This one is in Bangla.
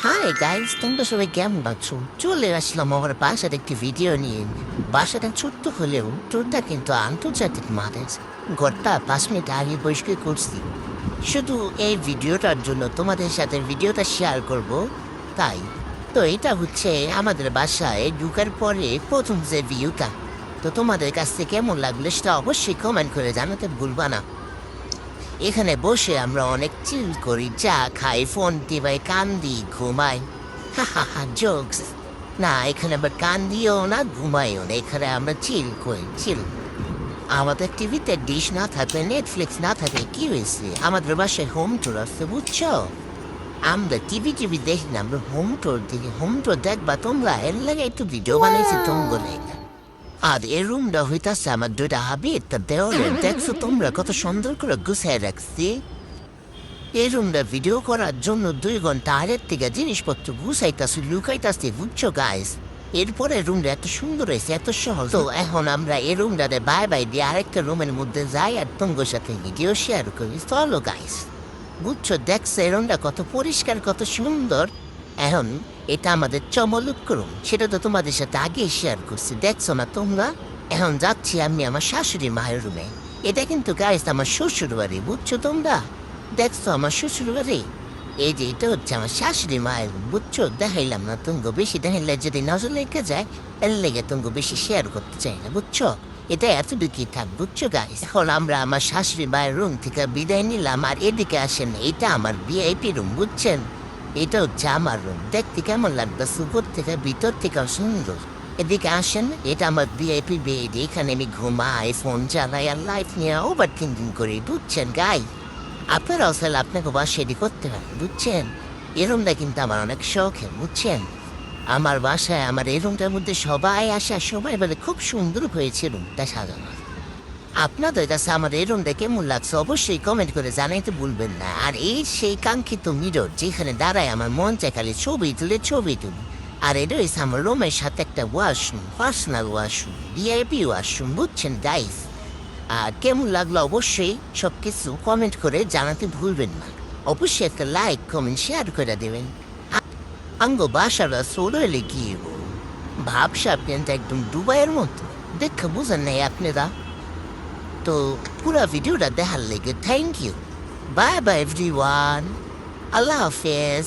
হাই গাইস, তোমরা সবাই কেমন আছো? চলে আসলাম আমার বাসার একটি ভিডিও নিয়ে। বাসাটা ছোট্ট হলেও টোনটা কিন্তু আন্তর্জাতিক মানের। ঘরটা 5 মিনিট আগে বসে করছি শুধু এই ভিডিওটার জন্য, তোমাদের সাথে ভিডিওটা শেয়ার করব। তাই তো এটা হচ্ছে আমাদের বাসায় ঢুকার পরে প্রথম যে ভিউটা। তো তোমাদের কাছ থেকে কেমন লাগলো সেটা অবশ্যই কমেন্ট করে জানাতে ভুলবা না। এখানে বসে আমরা অনেক চিল করি, চা খাই, ফোন টিপাই, কান্দি, ঘুমাই। হা হা হা, জোকস। না, এখানে আবার কান্দিও না, ঘুমাইও না, এখানে আমরা চিল করি, চিল। আমাদের টিভিতে ডিশ না থাকলে, নেটফ্লিক্স না থাকলে কি হয়েছে? আমাদের বাসায় হোম টুর আসছে, বুঝছো? আমরা টিভি দেখি না, আমরা হোম টুর দেখি। হোম টুর দেখবা তোমরা, এর লাগে একটু ভিডিও বানাইছি তোমাগুলো। আর এই রুমটা হইতাছে আমার দুইটা হাবিব, তা দেওয়ালে দেখছো তোমরা কত সুন্দর করে গুছাই রাখছি। এই রুমটা ভিডিও করার জন্য 2 ঘন্টা আগের থেকে জিনিসপত্র গুছাইতাছি, লুকাইতাছি, বুঝছো গাইস? এরপরে রুমটা এত সুন্দর হয়েছে, এত সহজ। তো এখন আমরা এই রুমটাতে বাই বাই দিয়ে আরেকটা রুমের মধ্যে যাই আর তোমার সাথে ভিডিও শেয়ার করি। চলো গাইস, বুঝছো? দেখছো এই রুমটা কত পরিষ্কার, কত সুন্দর। এখন এটা আমাদের চমলুক রুম, সেটা তো তোমাদের সাথে আগেই শেয়ার করছি, দেখছো না তোমরা? এখন যাচ্ছি আমি আমার শাশুড়ি মায়ের রুমে। এটা কিন্তু গাইস আমার শ্বশুর বাড়ি, বুঝছো তোমরা? দেখছো আমার শ্বশুর বাড়ি? এই যে এটা হচ্ছে আমার শাশুড়ি মায়ের room, বুঝছো? দেখাইলাম না তুঙ্গ, বেশি দেখাইলে যদি নজর লেগে যায়, এর লেগে তুঙ্গ বেশি শেয়ার করতে চাই না, বুঝছো? এটা এতটুকুই থাক, বুঝছো গাইস? এখন আমরা আমার শাশুড়ি মায়ের রুম থেকে বিদায় নিলাম, আর এদিকে আসেন, এটা আমার ভিআইপি রুম, বুঝছেন? এটা হচ্ছে আমার রুম। দেখতে কেমন লাগবে? উপর থেকে ভিতর থেকে সুন্দর। এদিকে আসেন, এটা আমার ভিআইপি বেড। এখানে আমি ঘুমাই, ফোন চালাই, আর লাইফ নিয়ে ওভার থিঙ্কিং করি, বুঝছেন গাই? আপনারা আসলে আপনাকে বাসায় করতে পারেন, বুঝছেন? এই রুমটা কিন্তু আমার অনেক শখের, বুঝছেন? আমার বাসায় আমার এই রুমটার মধ্যে সবাই আসে, আর সবাই বলে খুব সুন্দর হয়েছে রুমটা সাজানো। আপনাদের কাছে আমার এই রুমটা কেমন লাগছে অবশ্যই কমেন্ট করে জানাইতে ভুলবেন না। আর এই সেই কাঙ্ক্ষিত মিরর, যেখানে দাঁড়ায় আমার মন চায় খালি ছবি তুলি। আর এটা হয়েছে আমার রুমের সাথে একটা washroom, personal washroom, VIP washroom, বুঝছেন গাইস? আর কেমন লাগলো অবশ্যই সব কিছু কমেন্ট করে জানাতে ভুলবেন না। অবশ্যই একটা লাইক, কমেন্ট, শেয়ার করে দেবেন। আঙ্গ বাসারা সোলো এলে গিয়ে ভাবসাব কিন্তু একদম দুবাইয়ের মতো, দেখে বুঝেন নাই আপনারা? তো পুরা ভিডিওটা দেখার লেগে thank you. Bye bye everyone, আল্লাহ হাফেজ।